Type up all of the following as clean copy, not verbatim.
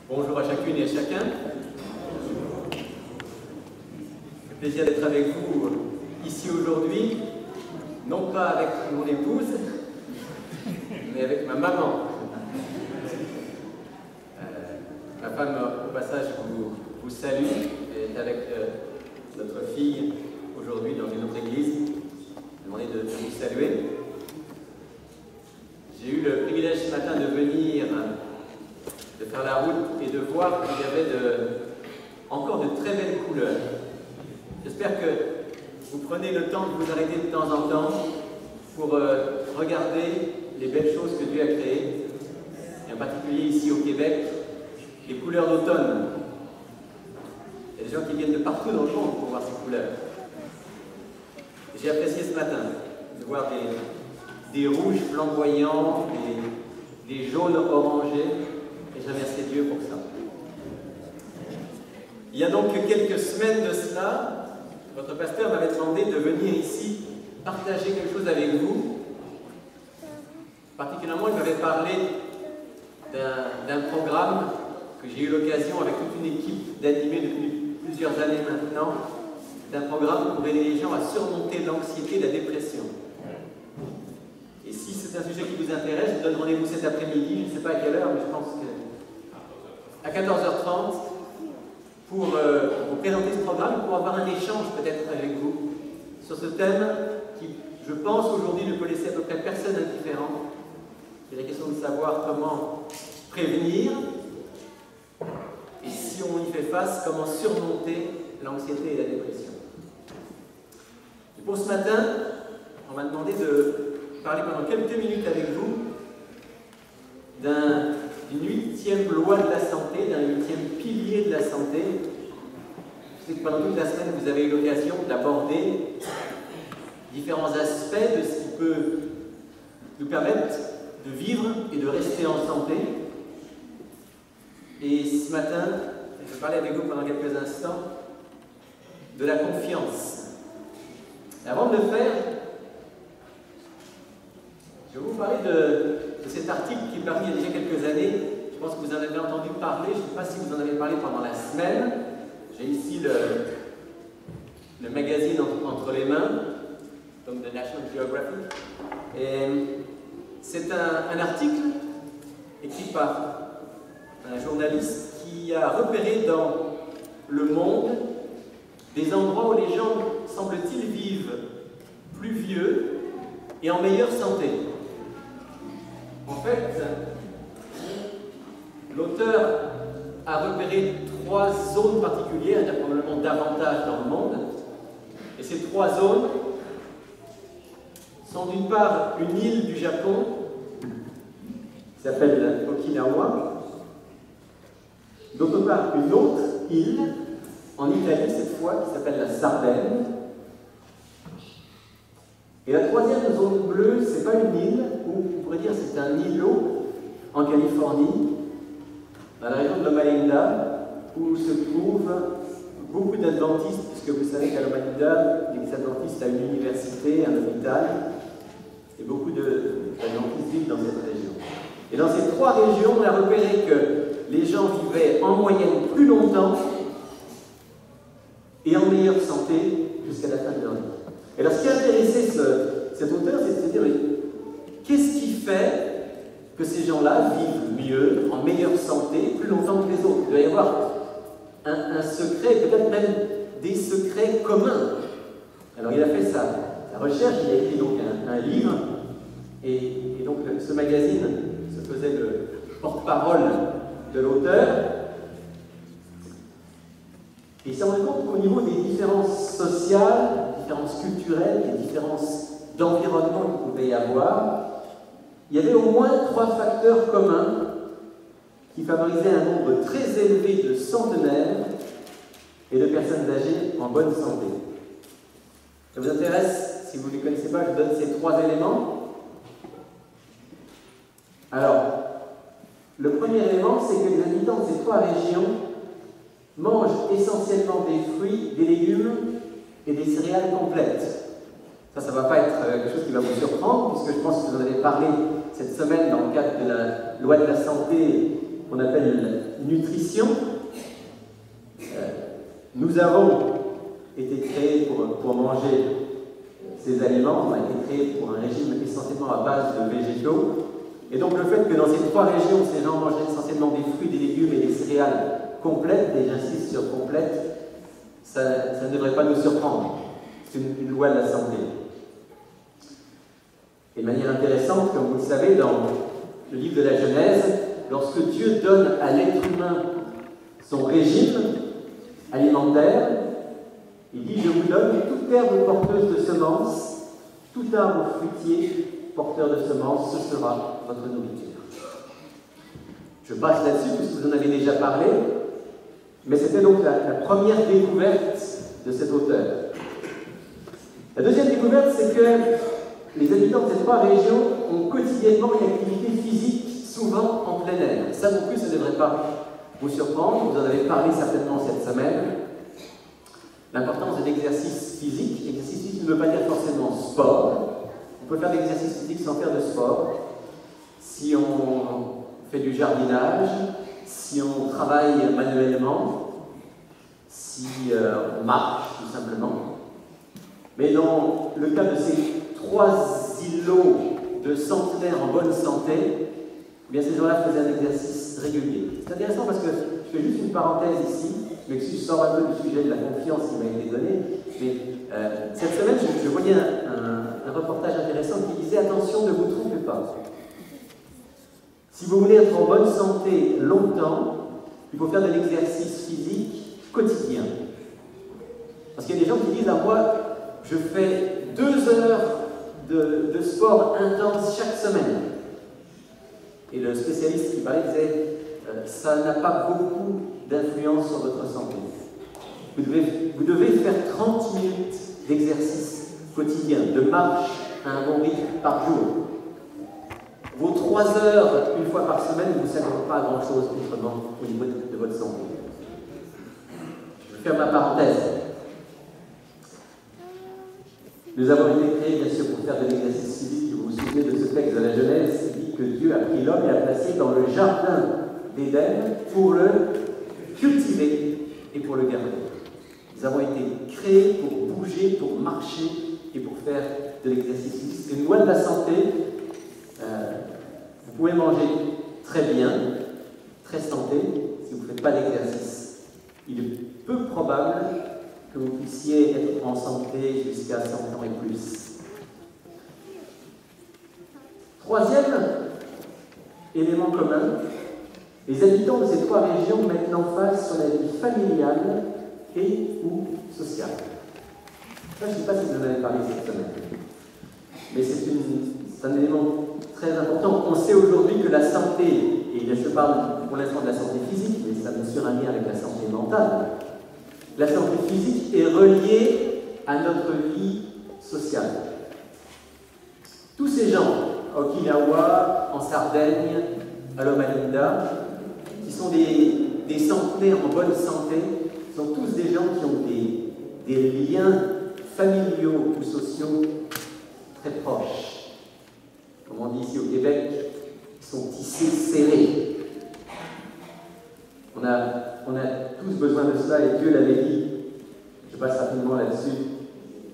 Bonjour à chacune et à chacun. C'est un plaisir d'être avec vous ici aujourd'hui, non pas avec mon épouse, mais avec ma maman. Ma femme, au passage, vous salue, et est avec notre fille aujourd'hui dans une autre église. Je vais demander de vous saluer. J'ai eu le privilège ce matin de venir, de faire la route et de voir qu'il y avait encore de très belles couleurs. J'espère que vous prenez le temps de vous arrêter de temps en temps pour regarder les belles choses que Dieu a créées, et en particulier ici au Québec, les couleurs d'automne. Il y a des gens qui viennent de partout dans le monde pour voir ces couleurs. J'ai apprécié ce matin de voir des rouges flamboyants, des jaunes orangés, et je remercie Dieu pour ça. Il y a donc quelques semaines de cela, votre pasteur m'avait demandé de venir ici partager quelque chose avec vous. Particulièrement, il m'avait parlé d'un programme que j'ai eu l'occasion, avec toute une équipe, d'animer depuis plusieurs années maintenant, d'un programme pour aider les gens à surmonter l'anxiété et la dépression. Et si c'est un sujet qui vous intéresse, je vous donne rendez-vous cet après-midi, je ne sais pas à quelle heure, mais je pense que à 14h30, pour vous présenter ce programme, pour avoir un échange peut-être avec vous sur ce thème qui, je pense, aujourd'hui ne peut laisser à peu près personne indifférent. C'est la question de savoir comment prévenir, et si on y fait face, comment surmonter l'anxiété et la dépression. Et pour ce matin, on m'a demandé de parler pendant quelques minutes avec vous d'une 8e loi de la santé, d'un 8e pilier de la santé. Je sais que pendant toute la semaine, vous avez eu l'occasion d'aborder différents aspects de ce qui peut nous permettre de vivre et de rester en santé. Et ce matin, je vais parler avec vous pendant quelques instants de la confiance. Et avant de le faire, je vais vous parler de cet article qui est paru il y a déjà quelques années. Je pense que vous en avez entendu parler. Je ne sais pas si vous en avez parlé pendant la semaine. J'ai ici le magazine entre les mains, donc de National Geographic. Et c'est un article écrit par un journaliste qui a repéré dans le monde des endroits où les gens, semble-t-il, vivent plus vieux et en meilleure santé. En fait, l'auteur a repéré 3 zones particulières, il y en a probablement davantage dans le monde, et ces 3 zones sont d'une part une île du Japon, qui s'appelle Okinawa, d'autre part une autre île, en Italie cette fois, qui s'appelle la Sardaigne, et la 3e zone bleue, c'est pas une île, ou on pourrait dire c'est un îlot en Californie, dans la région de Loma Linda, où se trouvent beaucoup d'adventistes, puisque vous savez qu'à Loma Linda, l'église adventiste a une université, un hôpital, et beaucoup d'adventistes vivent dans cette région. Et dans ces 3 régions, on a repéré que les gens vivaient en moyenne plus longtemps et en meilleure santé jusqu'à la fin de leur vie. Et alors, ce qui a intéressé cet auteur, c'est de se dire, qu'est-ce qui fait que ces gens-là vivent mieux, en meilleure santé, plus longtemps que les autres? Il doit y avoir un secret, peut-être même des secrets communs. Alors, il a fait sa recherche, il a écrit donc un livre, et donc ce magazine se faisait le porte-parole de l'auteur. Et il s'est rendu compte qu'au niveau des différences sociales, des différences culturelles, des différences d'environnement qu'il pouvait y avoir, il y avait au moins 3 facteurs communs qui favorisaient un nombre très élevé de centenaires et de personnes âgées en bonne santé. Ça vous intéresse? Si vous ne les connaissez pas, je vous donne ces 3 éléments. Alors, le premier élément, c'est que les habitants de ces 3 régions mangent essentiellement des fruits, des légumes et des céréales complètes. Ça ne va pas être quelque chose qui va vous surprendre, puisque je pense que vous en avez parlé cette semaine dans le cadre de la loi de la santé qu'on appelle nutrition. Nous avons été créés pour manger ces aliments, on a été créés pour un régime essentiellement à base de végétaux. Et donc le fait que dans ces trois régions, ces gens mangent essentiellement des fruits, des légumes et des céréales complètes, et j'insiste sur complètes, ça ne devrait pas nous surprendre. C'est une loi de la santé. Et de manière intéressante, comme vous le savez, dans le livre de la Genèse, lorsque Dieu donne à l'être humain son régime alimentaire, il dit « Je vous donne toute herbe porteuse de semences, tout arbre fruitier porteur de semences, ce sera votre nourriture. » Je passe là-dessus puisque vous en avez déjà parlé, mais c'était donc la première découverte de cet auteur. La deuxième découverte, c'est que les habitants de ces trois régions ont quotidiennement une activité physique, souvent en plein air. Ça non plus, ça ne devrait pas vous surprendre, vous en avez parlé certainement cette semaine. L'importance de l'exercice physique. L'exercice physique ne veut pas dire forcément sport. On peut faire de l'exercice physique sans faire de sport. Si on fait du jardinage, si on travaille manuellement, si on marche tout simplement. Mais dans le cas de ces trois îlots de centenaires en bonne santé, eh bien ces gens-là faisaient un exercice régulier. C'est intéressant parce que je fais juste une parenthèse ici, mais je sors un peu du sujet de la confiance qui m'a été donnée. Mais cette semaine, je voyais un reportage intéressant qui disait « Attention, ne vous trompez pas. Si vous voulez être en bonne santé longtemps, il faut faire de l'exercice physique quotidien. » Parce qu'il y a des gens qui disent « À moi, je fais 2 heures de sport intense chaque semaine. » Et le spécialiste qui parlait disait ça n'a pas beaucoup d'influence sur votre santé. Vous devez faire 30 minutes d'exercice quotidien, de marche à un bon rythme par jour. Vos 3 heures, une fois par semaine, ne vous serviront pas à grand-chose autrement au niveau de votre santé. Je ferme ma parenthèse. Nous avons été créés, bien sûr, pour faire de l'exercice physique. Vous vous souvenez de ce texte de la Genèse qui dit que Dieu a pris l'homme et a placé dans le jardin d'Éden pour le cultiver et pour le garder. Nous avons été créés pour bouger, pour marcher et pour faire de l'exercice physique. C'est une loi de la santé. Vous pouvez manger très bien, très santé, si vous ne faites pas d'exercice. Il est peu probable que vous puissiez être en santé jusqu'à 100 ans et plus. Troisième élément commun, les habitants de ces trois régions mettent l'emphase sur la vie familiale et ou sociale. Ça, je ne sais pas si vous en avez parlé cette semaine, mais c'est un élément très important. On sait aujourd'hui que la santé, et là je parle pour l'instant de la santé physique, mais ça me sur un lien avec la santé mentale, la santé physique est reliée à notre vie sociale. Tous ces gens, à Okinawa, en Sardaigne, à Loma Linda, qui sont des centenaires en bonne santé, sont tous des gens qui ont des liens familiaux ou sociaux très proches. Comme on dit ici au Québec, ils sont tissés serrés. On a tous besoin de cela et Dieu l'avait dit. Je passe rapidement là-dessus.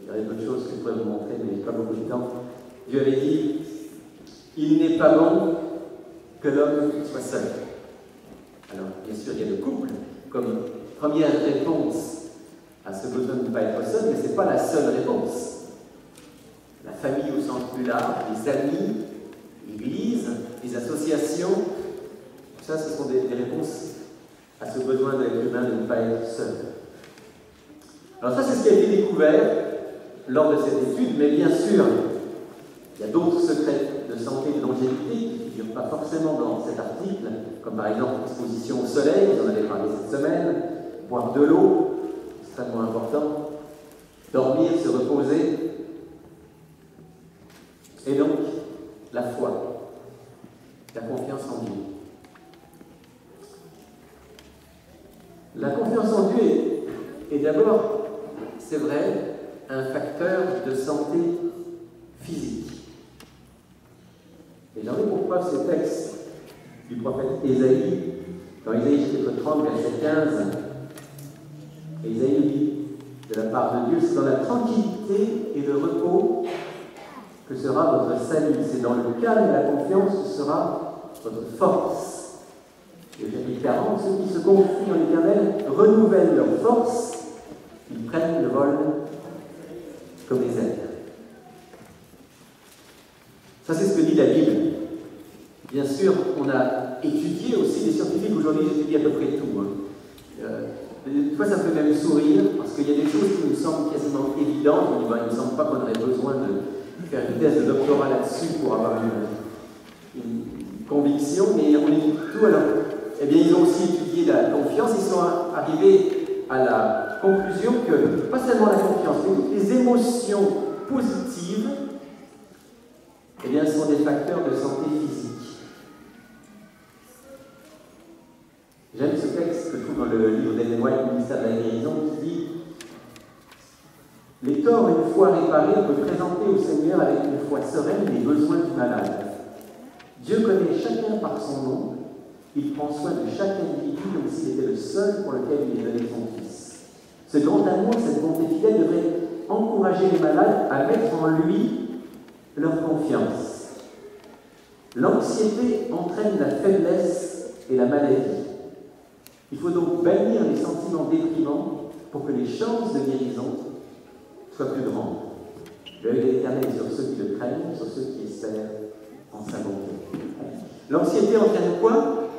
Il y aurait d'autres choses que je pourrais vous montrer, mais je n'ai pas beaucoup de temps. Dieu avait dit « Il n'est pas bon que l'homme soit seul. » Alors, bien sûr, il y a le couple comme première réponse à ce besoin de ne pas être seul, mais ce n'est pas la seule réponse. La famille au sens plus large, les amis, l'Église, les associations, tout ça, ce sont des réponses à ce besoin de l'être humain de ne pas être seul. Alors ça, c'est ce qui a été découvert lors de cette étude, mais bien sûr, il y a d'autres secrets de santé et de longévité qui ne figurent pas forcément dans cet article, comme par exemple l'exposition au soleil, vous en avez parlé cette semaine, boire de l'eau, extrêmement important, dormir, se reposer, et donc la foi, la confiance en Dieu. La confiance en Dieu est d'abord, c'est vrai, un facteur de santé physique. Et j'en ai pour preuve ces textes du prophète Ésaïe Dans Isaïe chapitre 30, verset 15, et Isaïe dit, de la part de Dieu, c'est dans la tranquillité et le repos que sera votre salut. C'est dans le calme et la confiance que sera votre force. Et au chapitre 40, ceux qui se confient en l'Éternel renouvellent leur force, ils prennent le vol comme les ailes. Ça, c'est ce que dit la Bible. Bien sûr, on a étudié aussi, les scientifiques aujourd'hui étudient à peu près tout. Des fois, ça me fait même sourire, parce qu'il y a des choses qui nous semblent quasiment évidentes. On dit, il ne me semble pas qu'on aurait besoin de faire une thèse de doctorat là-dessus pour avoir une conviction, mais on étudie tout. Alors, eh bien, ils ont aussi étudié la confiance. Ils sont arrivés à la conclusion que, pas seulement la confiance, mais toutes les émotions positives, eh bien, sont des facteurs de santé physique. J'aime ce texte que je trouve dans le livre d'Ellen White, le ministère de la guérison, qui dit « Les torts, une fois réparés, on peut présenter au Seigneur avec une foi sereine les besoins du malade. Dieu connaît chacun par son nom, il prend soin de chaque individu comme s'il était le seul pour lequel il est donné son Fils. Ce grand amour, cette bonté fidèle devrait encourager les malades à mettre en lui leur confiance. L'anxiété entraîne la faiblesse et la maladie. Il faut donc bannir les sentiments déprimants pour que les chances de guérison soient plus grandes. L'œil de l'Éternel est sur ceux qui le craignent, sur ceux qui espèrent en sa bonté. L'anxiété entraîne quoi?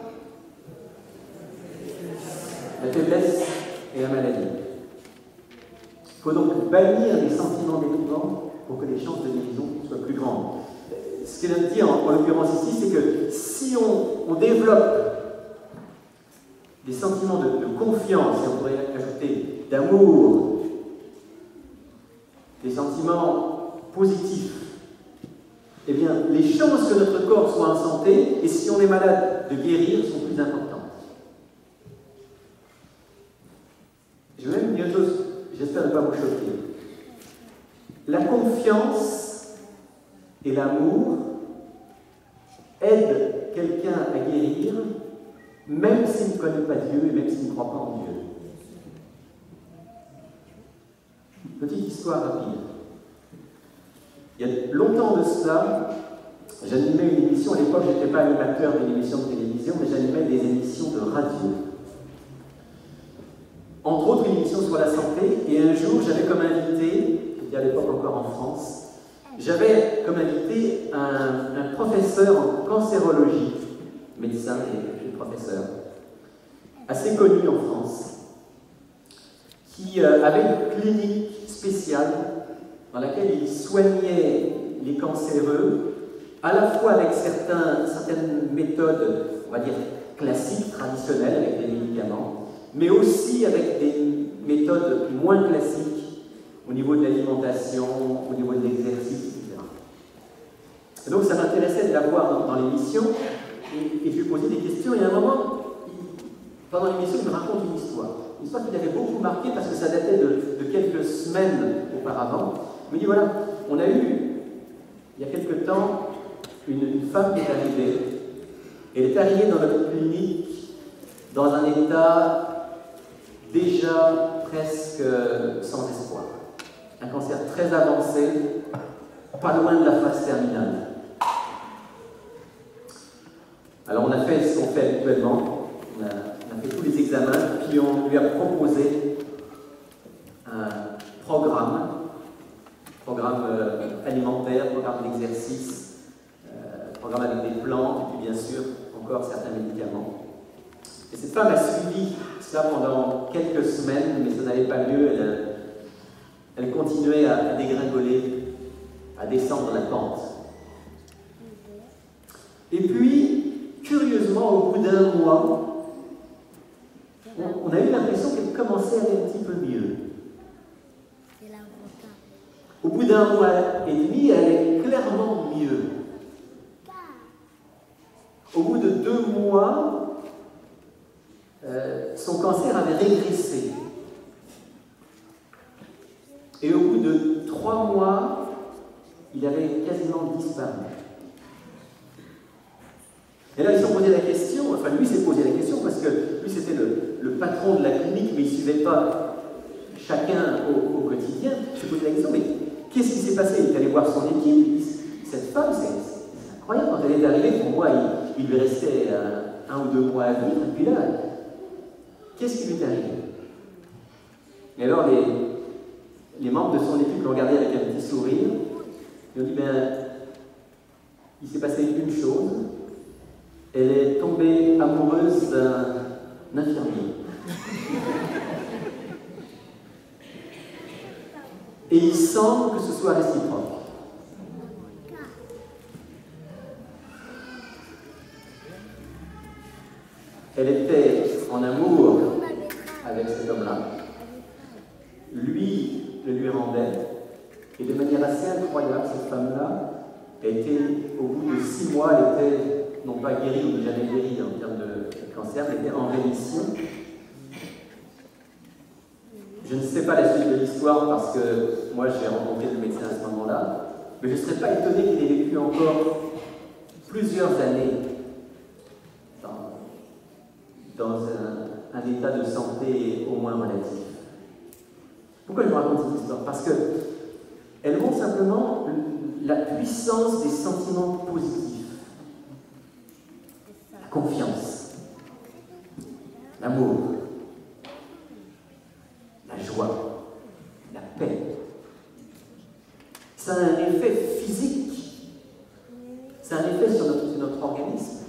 La faiblesse et la maladie. Il faut donc bannir les sentiments déprimants pour que les chances de guérison soient plus grandes. Ce qu'il vient de dire en l'occurrence ici, c'est que si on développe des sentiments de confiance, et on pourrait ajouter d'amour, des sentiments positifs, eh bien, les chances que notre corps soit en santé, et si on est malade, de guérir, sont plus importantes. Je vais même dire une chose, j'espère ne pas vous choquer. La confiance et l'amour aident quelqu'un à guérir, même s'il ne connaît pas Dieu et même s'il ne croit pas en Dieu. Petite histoire rapide. Il y a longtemps de cela, j'animais une émission. À l'époque, je n'étais pas animateur d'une émission de télévision, mais j'animais des émissions de radio. Entre autres, une émission sur la santé. Et un jour, j'avais comme invité, c'était à l'époque encore en France, j'avais comme invité un professeur en cancérologie, médecin et professeur, assez connu en France, qui avait une clinique spéciale dans laquelle il soignait les cancéreux, à la fois avec certaines méthodes, on va dire, classiques, traditionnelles, avec des médicaments, mais aussi avec des méthodes moins classiques au niveau de l'alimentation, au niveau de l'exercice, etc. Et donc ça m'intéressait de l'avoir dans l'émission, et je lui posais des questions, et à un moment, pendant l'émission, il me raconte une histoire qui l'avait beaucoup marqué parce que ça datait de quelques semaines auparavant. Il me dit, voilà, on a eu, il y a quelque temps, une femme qui est arrivée. Elle est arrivée dans notre clinique dans un état déjà presque sans espoir. Un cancer très avancé, pas loin de la phase terminale. Alors on a fait ce qu'on fait habituellement, on a fait tous les examens, puis on lui a proposé un programme alimentaire, programme d'exercice, programme avec des plantes, et puis bien sûr encore certains médicaments. Et cette femme a suivi cela pendant quelques semaines, mais ça n'allait pas mieux, elle continuait à dégringoler, à descendre la pente. Et puis, curieusement, au bout d'un mois, on a eu l'impression qu'elle commençait à aller un petit peu mieux. Au bout d'un mois et demi, elle est clairement mieux. Au bout de 2 mois, son cancer avait régressé. Et au bout de 3 mois, il avait quasiment disparu. Et là, ils se sont posé la question, enfin lui s'est posé la question parce que lui c'était le patron de la clinique, mais il ne suivait pas chacun au quotidien. Il s'est posé la question, mais qu'est-ce qui s'est passé? Il est allé voir son équipe, il dit, cette femme, c'est incroyable, quand elle est arrivée, pour moi, il lui restait 1 ou 2 mois à vivre, et puis là, qu'est-ce qui lui est arrivé? Et alors les membres de son équipe l'ont regardé avec un petit sourire, ils ont dit, il s'est passé une chose, elle est tombée amoureuse d'un infirmier. Et il semble que ce soit réciproque. Elle était en amour avec cet homme-là. Lui le lui rendait. Et de manière assez incroyable, cette femme-là était, au bout de 6 mois, elle était non pas guérie ou jamais guérie en termes de cancer, elle était en rémission. Je ne sais pas la suite de l'histoire parce que moi j'ai rencontré le médecin à ce moment-là, mais je ne serais pas étonné qu'il ait vécu encore plusieurs années dans un état de santé au moins relatif. Pourquoi je vous raconte cette histoire? Parce qu'elle montre simplement la puissance des sentiments positifs. La confiance, l'amour, la joie, la paix. Ça a un effet physique, ça a un effet sur notre organisme.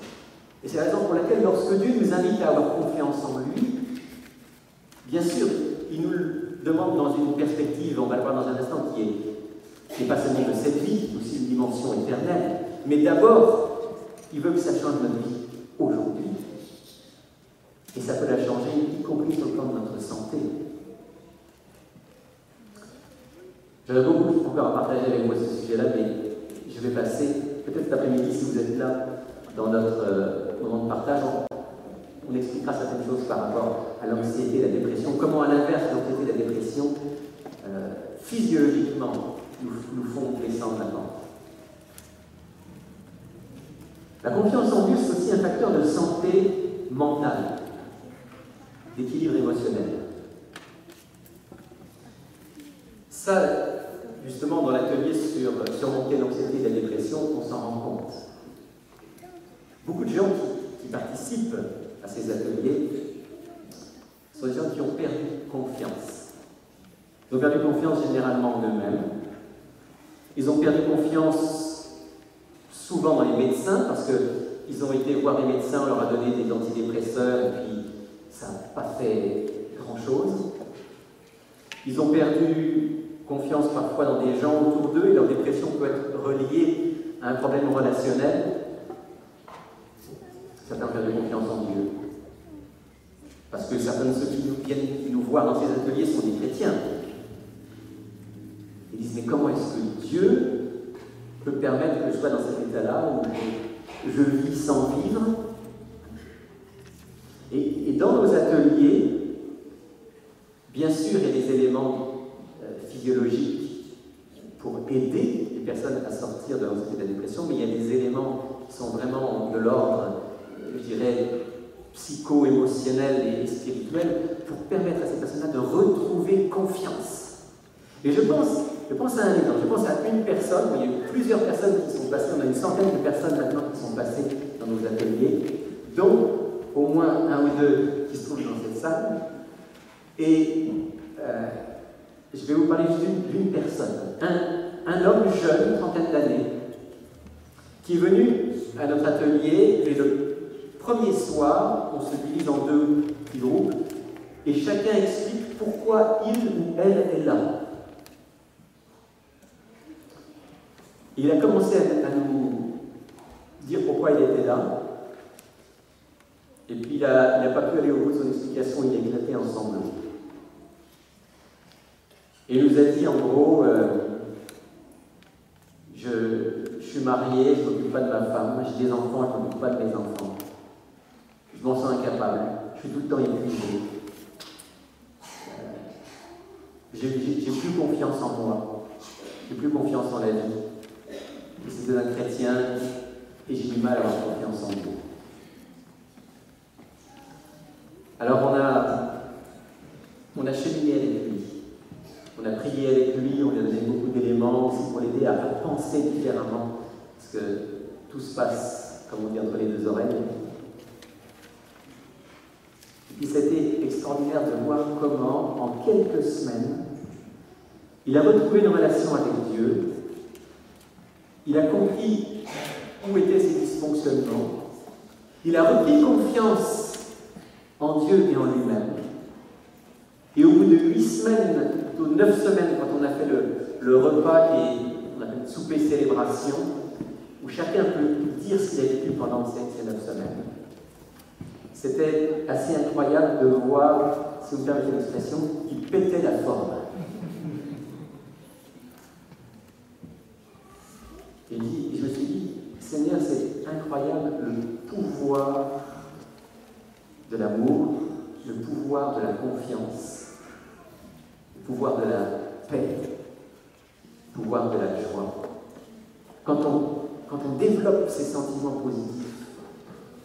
Et c'est la raison pour laquelle, lorsque Dieu nous invite à avoir confiance en lui, bien sûr, il nous le demande dans une perspective, on va le voir dans un instant, qui n'est pas seulement de cette vie, mais aussi une dimension éternelle. Mais d'abord, il veut que ça change notre vie aujourd'hui. Et ça peut la changer, y compris sur le plan de notre santé. J'aurais beaucoup encore à partager avec vous ce sujet-là, mais je vais passer, peut-être cet après-midi, si vous êtes là, dans notre moment de partage, on expliquera certaines choses par rapport à l'anxiété et la dépression, comment à l'inverse, l'anxiété et la dépression, physiologiquement, nous font descendre la pente. La confiance en Dieu, c'est aussi un facteur de santé mentale, d'équilibre émotionnel. Ça, justement, dans l'atelier sur surmonter l'anxiété et la dépression, on s'en rend compte. Beaucoup de gens qui participent à ces ateliers sont des gens qui ont perdu confiance. Ils ont perdu confiance généralement en eux-mêmes. Ils ont perdu confiance souvent dans les médecins parce qu'ils ont été voir des médecins, on leur a donné des antidépresseurs et puis ça n'a pas fait grand-chose. Ils ont perdu confiance parfois dans des gens autour d'eux et leur dépression peut être reliée à un problème relationnel. Certains ont perdu confiance en Dieu. Parce que certains de ceux qui viennent nous voir dans ces ateliers sont des chrétiens. Ils disent, mais comment est-ce que Dieu peut permettre que je sois dans cet état-là où je vis sans vivre? Et dans nos ateliers, bien sûr, il y a des éléments physiologiques pour aider les personnes à sortir de l'anxiété et de la dépression, mais il y a des éléments qui sont vraiment de l'ordre, je dirais, psycho-émotionnel et spirituel pour permettre à ces personnes-là de retrouver confiance. Et je pense à un exemple, je pense à une personne, il y a eu plusieurs personnes qui sont passées, on a une centaine de personnes maintenant qui sont passées dans nos ateliers, dont au moins 1 ou 2 qui se trouvent dans cette salle. Et je vais vous parler juste d'une personne, un homme jeune, 30aine d'années, qui est venu à notre atelier, et le premier soir, on se divise en 2 petits groupes, et chacun explique pourquoi il ou elle est là. Il a commencé à nous dire pourquoi il était là, et puis il n'a pas pu aller au bout de son explication, il a éclaté en sanglots. Et il nous a dit en gros, je suis marié, je ne m'occupe pas de ma femme, j'ai des enfants, je ne m'occupe pas de mes enfants. Je m'en sens incapable, je suis tout le temps épuisé. J'ai plus confiance en moi, j'ai plus confiance en la vie. Je suis un chrétien et j'ai du mal à avoir confiance en Dieu. Alors on a cheminé avec lui, on a prié avec lui, on lui a donné beaucoup d'éléments aussi pour l'aider à penser différemment, parce que tout se passe, comme on dit, entre les deux oreilles. Et puis c'était extraordinaire de voir comment, en quelques semaines, il a retrouvé une relation avec Dieu, il a compris où étaient ses dysfonctionnements, il a repris confiance en Dieu et en lui-même. Et au bout de 8 semaines, plutôt 9 semaines, quand on a fait le repas qu'on appelle souper célébration, où chacun peut dire ce qu'il a vécu pendant ces 9 semaines, c'était assez incroyable de voir, si vous permettez l'expression, qu'il pétait la forme. Et je me suis dit, Seigneur, c'est incroyable le pouvoir de l'amour, le pouvoir de la confiance, le pouvoir de la paix, le pouvoir de la joie. Quand on développe ces sentiments positifs,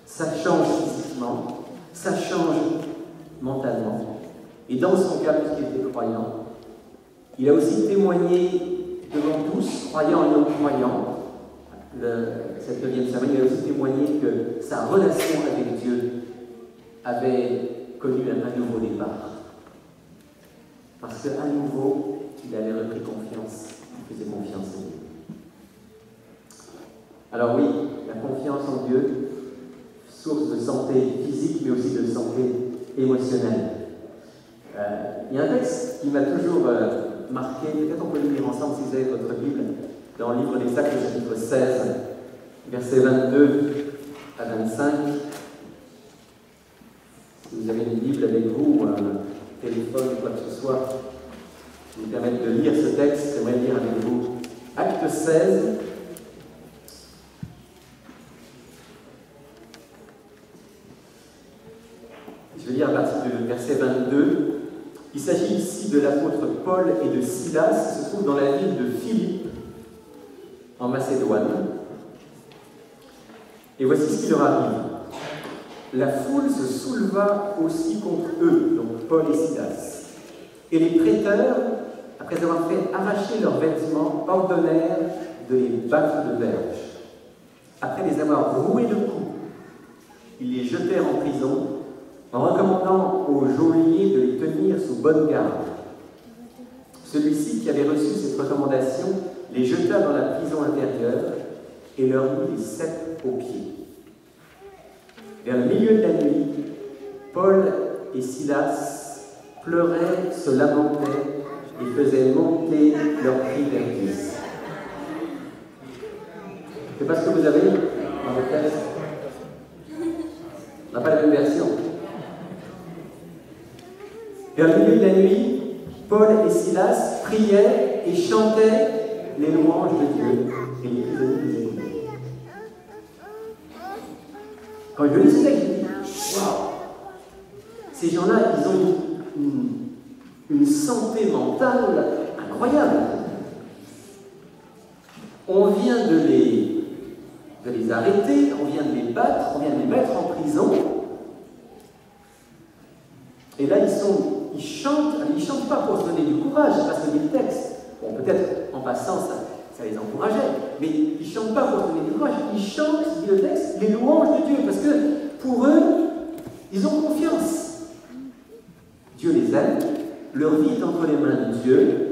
ça change physiquement, ça change mentalement. Et dans son cas, puisqu'il était croyant, il a aussi témoigné devant tous, croyants et non-croyants, cette 9e semaine, il a aussi témoigné que sa relation avec Dieu avait connu un nouveau départ. Parce qu'à nouveau, il avait repris confiance, il faisait confiance en Dieu. Alors oui, la confiance en Dieu, source de santé physique, mais aussi de santé émotionnelle. Il y a un texte qui m'a toujours marqué, peut-être on peut le lire ensemble si vous avez votre Bible, dans le livre des Actes, chapitre 16, versets 22 à 25. Si vous avez une Bible avec vous, ou un téléphone, ou quoi que ce soit, qui vous permettre de lire ce texte, j'aimerais lire avec vous Acte 16. Je vais lire à partir du verset 22. Il s'agit ici de l'apôtre Paul et de Silas, qui se trouvent dans la ville de Philippe, en Macédoine. Et voici ce qui leur arrive. La foule se souleva aussi contre eux, donc Paul et Silas. Et les prêteurs, après avoir fait arracher leurs vêtements, ordonnèrent de les battre de verges. Après les avoir roués de coups, ils les jetèrent en prison, en recommandant au geôlier de les tenir sous bonne garde. Celui-ci, qui avait reçu cette recommandation, les jeta dans la prison intérieure et leur mit les ceps aux pieds. Vers le milieu de la nuit, Paul et Silas pleuraient, se lamentaient et faisaient monter leurs cris vers Dieu. C'est pas ce que vous avez dans votre texte? On n'a pas la même version. Vers le milieu de la nuit, Paul et Silas priaient et chantaient les louanges de Dieu et les prisonniers les écoutaient. Quand je lis ce texte, je me dis, waouh, ces gens-là, ils ont une santé mentale incroyable. On vient de les arrêter, on vient de les battre, on vient de les mettre en prison. Et là, ils chantent pas pour se donner du courage, parce que le texte, bon, peut-être en passant, ça les encourageait, mais ils ne chantent pas pour se donner du courage, ils chantent, dit le texte, les louanges de Dieu, parce que pour eux, ils ont confiance. Dieu les aime, leur vie est entre les mains de Dieu.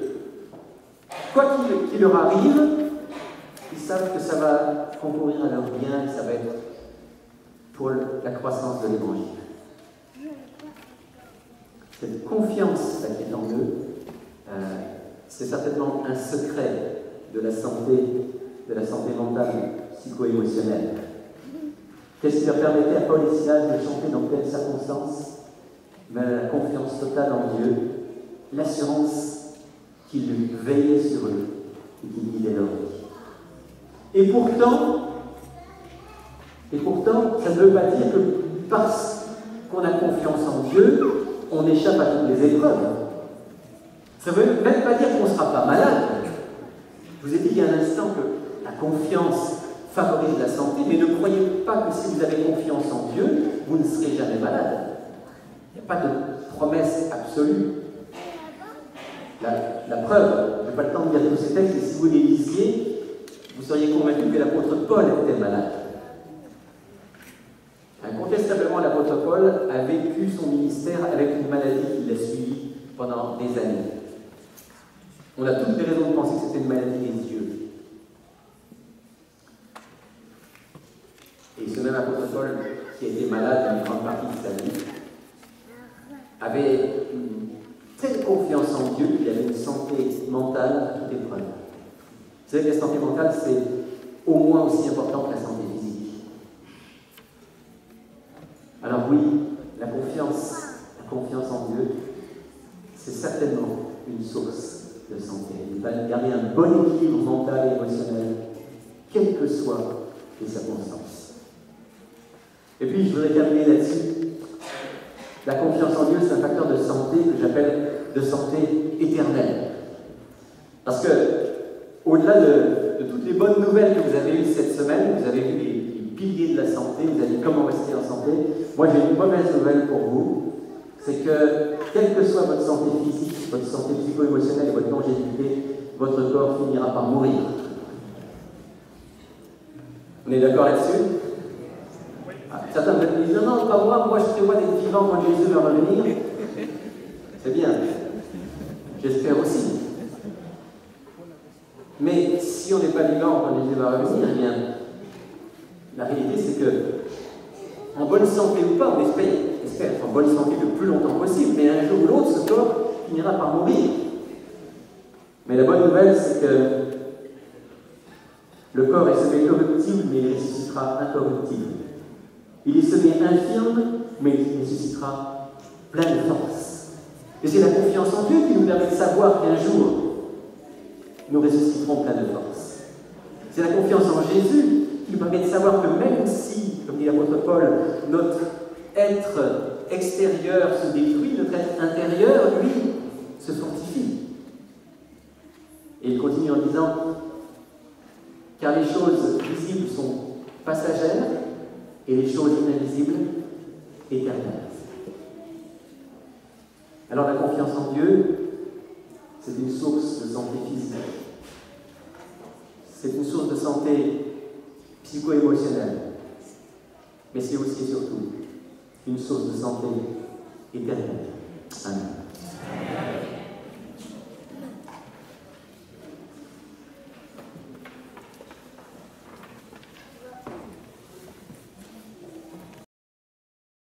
Quoi qu'il leur arrive, ils savent que ça va concourir à leur bien, que ça va être pour la croissance de l'Évangile. Cette confiance qui est en eux, c'est certainement un secret de la santé mentale, psycho-émotionnelle. Qu'est-ce qui leur permettait à Paul et Silas de chanter dans telles circonstances? Mais la confiance totale en Dieu, l'assurance qu'il veillait sur eux et qu'il guidait leur vie. Et pourtant, ça ne veut pas dire que parce qu'on a confiance en Dieu, on échappe à toutes les épreuves. Ça ne veut même pas dire qu'on ne sera pas malade. Je vous ai dit il y a un instant que la confiance favorise la santé, mais ne croyez pas que si vous avez confiance en Dieu, vous ne serez jamais malade. Il n'y a pas de promesse absolue. La preuve, je n'ai pas le temps de lire tous ces textes, mais si vous les lisiez, vous seriez convaincu que l'apôtre Paul était malade. Incontestablement, l'apôtre Paul a vécu son ministère avec une maladie qui l'a suivi pendant des années. On a toutes les raisons de penser que c'était une maladie des yeux. Et ce même apôtre Paul, qui a été malade dans une grande partie de sa vie, avait une telle confiance en Dieu qu'il avait une santé mentale à toute épreuve. Vous savez que la santé mentale, c'est au moins aussi important que la santé physique. Alors oui, la confiance en Dieu, c'est certainement une source de santé. Il va garder un bon équilibre mental et émotionnel, quelles que soient les circonstances. Et puis, je voudrais terminer là-dessus. La confiance en Dieu, c'est un facteur de santé que j'appelle de santé éternelle. Parce que, au-delà de toutes les bonnes nouvelles que vous avez eues cette semaine, vous avez vu les piliers de la santé, vous avez vu comment rester en santé. Moi, j'ai une mauvaise nouvelle pour vous, c'est que, quelle que soit votre santé physique, votre santé psycho-émotionnelle et votre longévité, votre corps finira par mourir. On est d'accord là-dessus? Certains me disent, non, pas moi je prévois d'être vivant quand Jésus va revenir. C'est bien. J'espère aussi. Mais si on n'est pas vivant quand Jésus va revenir, eh bien, la réalité c'est que, en bonne santé ou pas, on espère être en bonne santé le plus longtemps possible, mais un jour ou l'autre, ce corps finira par mourir. Mais la bonne nouvelle, c'est que le corps est semé corruptible, mais il ressuscitera incorruptible. Il est semé infirme, mais il ressuscitera plein de force. Et c'est la confiance en Dieu qui nous permet de savoir qu'un jour, nous ressusciterons plein de force. C'est la confiance en Jésus qui nous permet de savoir que même si, comme dit l'apôtre Paul, notre être extérieur se détruit, notre être intérieur, lui, se fortifie. Et il continue en disant, car les choses visibles sont passagères, et les choses invisibles, éternelles. Alors la confiance en Dieu, c'est une source de santé physique. C'est une source de santé psycho-émotionnelle. Mais c'est aussi et surtout une source de santé éternelle. Amen.